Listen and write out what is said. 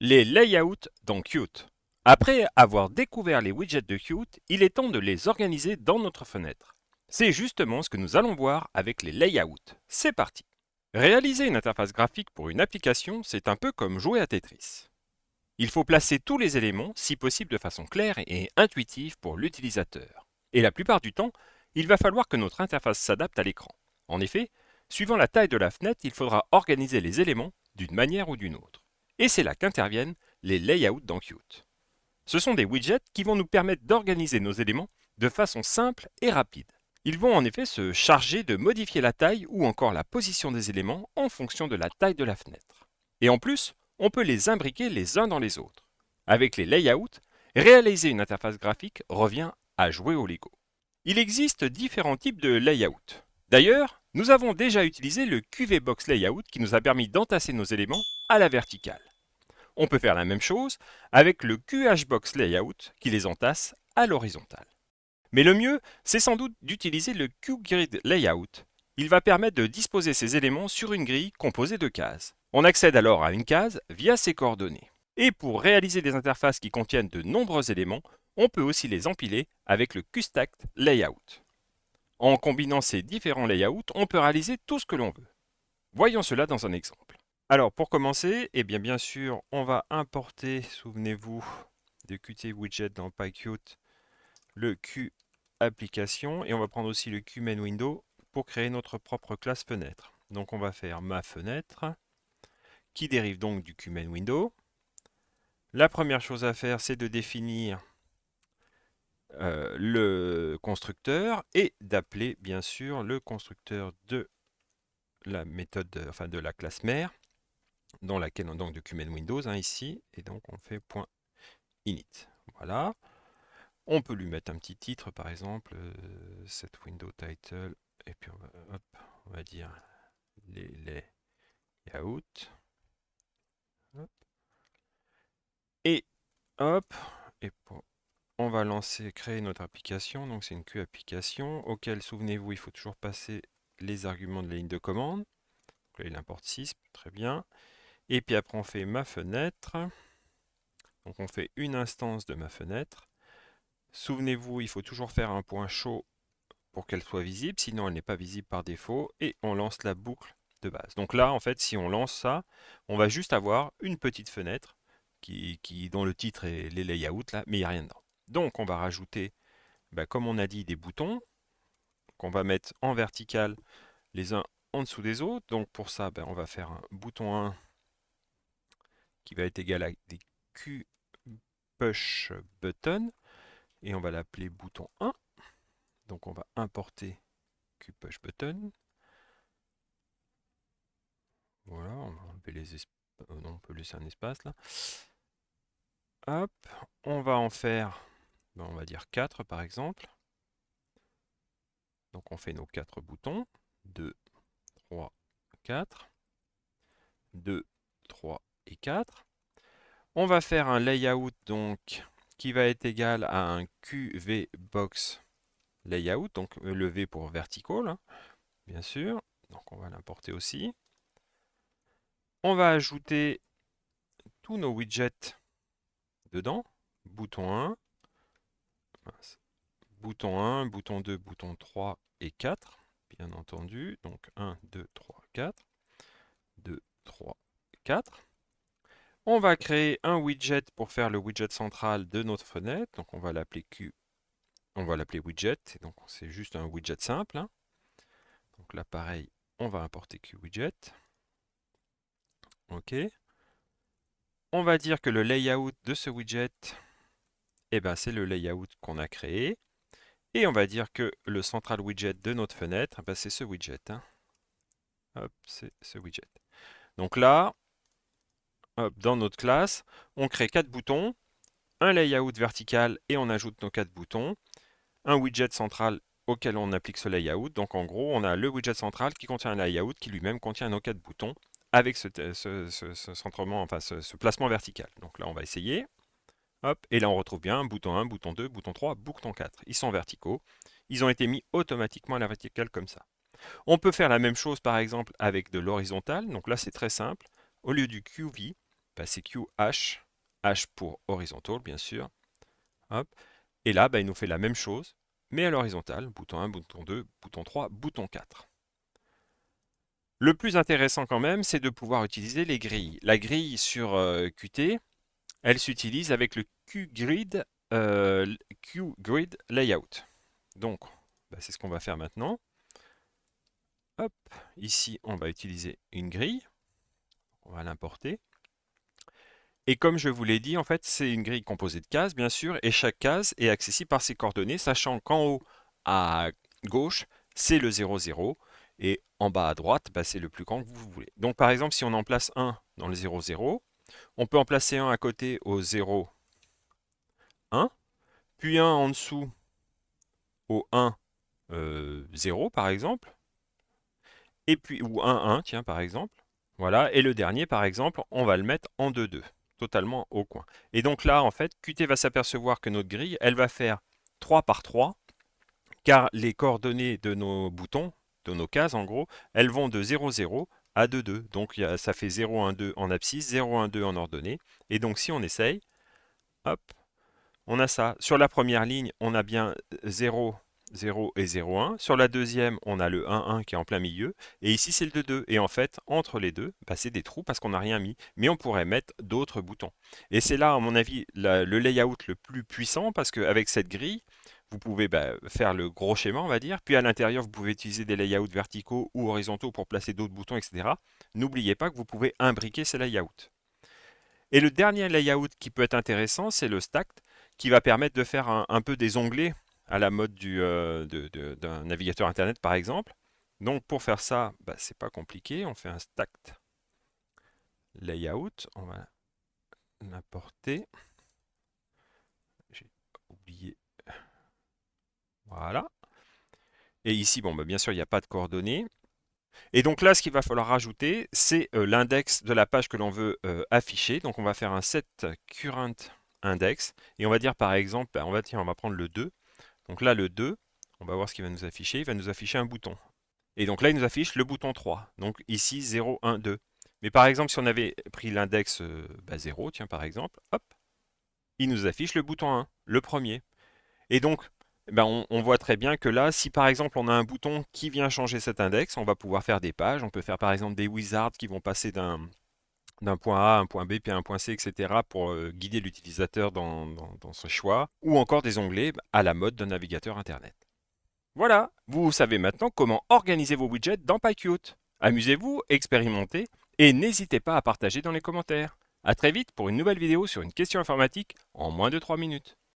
Les layouts dans Qt. Après avoir découvert les widgets de Qt, il est temps de les organiser dans notre fenêtre. C'est justement ce que nous allons voir avec les layouts. C'est parti. Réaliser une interface graphique pour une application, c'est un peu comme jouer à Tetris. Il faut placer tous les éléments, si possible de façon claire et intuitive pour l'utilisateur. Et la plupart du temps, il va falloir que notre interface s'adapte à l'écran. En effet, suivant la taille de la fenêtre, il faudra organiser les éléments d'une manière ou d'une autre. Et c'est là qu'interviennent les layouts dans Qt. Ce sont des widgets qui vont nous permettre d'organiser nos éléments de façon simple et rapide. Ils vont en effet se charger de modifier la taille ou encore la position des éléments en fonction de la taille de la fenêtre. Et en plus, on peut les imbriquer les uns dans les autres. Avec les layouts, réaliser une interface graphique revient à jouer au Lego. Il existe différents types de layouts. D'ailleurs, nous avons déjà utilisé le QVBox Layout qui nous a permis d'entasser nos éléments à la verticale. On peut faire la même chose avec le QHBox Layout qui les entasse à l'horizontale. Mais le mieux, c'est sans doute d'utiliser le QGrid Layout. Il va permettre de disposer ces éléments sur une grille composée de cases. On accède alors à une case via ses coordonnées. Et pour réaliser des interfaces qui contiennent de nombreux éléments, on peut aussi les empiler avec le QStacked Layout. En combinant ces différents layouts, on peut réaliser tout ce que l'on veut. Voyons cela dans un exemple. Alors pour commencer, bien sûr, on va importer, souvenez-vous, de Qt Widget dans PyQt, le Q application, et on va prendre aussi le Q main window pour créer notre propre classe fenêtre. Donc on va faire ma fenêtre, qui dérive donc du Q main window. La première chose à faire, c'est de définir le constructeur et d'appeler bien sûr le constructeur de la méthode, enfin de la classe mère, dans laquelle on donc de Qmain Windows ici, et donc on fait .init. Voilà. On peut lui mettre un petit titre, par exemple, set window title, et puis on va dire les layouts. Hop. Et hop, et on va créer notre application. Donc c'est une Q application auquel, souvenez-vous, il faut toujours passer les arguments de la ligne de commande. Donc là, il importe 6, très bien. Et puis après, on fait ma fenêtre. Donc on fait une instance de ma fenêtre. Souvenez-vous, il faut toujours faire un point chaud pour qu'elle soit visible, sinon elle n'est pas visible par défaut. Et on lance la boucle de base. Donc là, en fait, si on lance ça, on va juste avoir une petite fenêtre dont le titre est les layouts, là, mais il n'y a rien dedans. Donc on va rajouter, comme on a dit, des boutons qu'on va mettre en vertical les uns en dessous des autres. Donc pour ça, on va faire un bouton 1 qui va être égal à des Q push button et on va l'appeler bouton 1. Donc on va importer QPush button. Voilà, on va enlever les espaces. Non, on peut laisser un espace là. Hop, on va en faire, on va dire 4 par exemple. Donc on fait nos 4 boutons. 2, 3, 4. 2, 3 et 4. On va faire un layout donc qui va être égal à un QVBox layout, donc le V pour vertical, hein, bien sûr. Donc on va l'importer aussi. On va ajouter tous nos widgets dedans. Bouton 1, bouton 1, bouton 2, bouton 3 et 4, bien entendu. Donc 1, 2, 3, 4. 2, 3, 4. On va créer un widget pour faire le widget central de notre fenêtre. Donc on va l'appeler Q. On va l'appeler widget. Et donc c'est juste un widget simple, hein. Donc là pareil, on va importer QWidget. OK. On va dire que le layout de ce widget, c'est le layout qu'on a créé. Et on va dire que le central widget de notre fenêtre, c'est ce widget, hein. Hop, c'est ce widget. Donc là, hop, dans notre classe, on crée 4 boutons, un layout vertical et on ajoute nos 4 boutons, un widget central auquel on applique ce layout. Donc en gros, on a le widget central qui contient un layout qui lui-même contient nos 4 boutons avec ce centrement, enfin ce placement vertical. Donc là, on va essayer. Hop, et là, on retrouve bien bouton 1, bouton 2, bouton 3, bouton 4. Ils sont verticaux. Ils ont été mis automatiquement à la verticale comme ça. On peut faire la même chose, par exemple, avec de l'horizontal. Donc là, c'est très simple. Au lieu du QV, bah, c'est QH, H pour horizontal bien sûr. Hop. Et là, bah, il nous fait la même chose, mais à l'horizontale, bouton 1, bouton 2, bouton 3, bouton 4. Le plus intéressant quand même, c'est de pouvoir utiliser les grilles. La grille sur Qt, elle s'utilise avec le QGrid Layout. Donc, bah, c'est ce qu'on va faire maintenant. Hop, ici, on va utiliser une grille. On va l'importer. Et comme je vous l'ai dit, en fait, c'est une grille composée de cases, bien sûr, et chaque case est accessible par ses coordonnées, sachant qu'en haut à gauche, c'est le 0, 0, et en bas à droite, bah, c'est le plus grand que vous voulez. Donc, par exemple, si on en place un dans le 0, 0, on peut en placer un à côté au 0, 1, puis un en dessous au 1, 0, par exemple, et puis, ou 1, 1, tiens, par exemple. Voilà, et le dernier, par exemple, on va le mettre en 2, 2, totalement au coin. Et donc là, en fait, Qt va s'apercevoir que notre grille, elle va faire 3 par 3, car les coordonnées de nos boutons, de nos cases en gros, elles vont de 0, 0 à 2, 2. Donc ça fait 0, 1, 2 en abscisse, 0, 1, 2 en ordonnée. Et donc si on essaye, hop, on a ça. Sur la première ligne, on a bien 0, 0 et 0, 1. Sur la deuxième, on a le 1, 1 qui est en plein milieu. Et ici, c'est le 2, 2. Et en fait, entre les deux, bah, c'est des trous parce qu'on n'a rien mis. Mais on pourrait mettre d'autres boutons. Et c'est là, à mon avis, le layout le plus puissant parce qu'avec cette grille, vous pouvez faire le gros schéma, on va dire. Puis à l'intérieur, vous pouvez utiliser des layouts verticaux ou horizontaux pour placer d'autres boutons, etc. N'oubliez pas que vous pouvez imbriquer ces layouts. Et le dernier layout qui peut être intéressant, c'est le stacked, qui va permettre de faire un peu des onglets à la mode d'un navigateur internet par exemple. Donc pour faire ça, bah, c'est pas compliqué, on fait un stacked layout, on va l'importer. J'ai oublié. Voilà. Et ici, bon, bah, bien sûr, il n'y a pas de coordonnées. Et donc là, ce qu'il va falloir rajouter, c'est l'index de la page que l'on veut afficher. Donc on va faire un set current index. Et on va dire par exemple, on va prendre le 2. Donc là, le 2, on va voir ce qu'il va nous afficher. Il va nous afficher un bouton. Et donc là, il nous affiche le bouton 3. Donc ici, 0, 1, 2. Mais par exemple, si on avait pris l'index 0, tiens par exemple, hop, il nous affiche le bouton 1, le premier. Et donc, on voit très bien que là, si par exemple on a un bouton qui vient changer cet index, on va pouvoir faire des pages. On peut faire par exemple des wizards qui vont passer d'un point A à un point B, puis à un point C, etc. pour guider l'utilisateur dans ce choix. Ou encore des onglets à la mode d'un navigateur Internet. Voilà, vous savez maintenant comment organiser vos widgets dans PyQt. Amusez-vous, expérimentez et n'hésitez pas à partager dans les commentaires. A très vite pour une nouvelle vidéo sur une question informatique en moins de 3 minutes.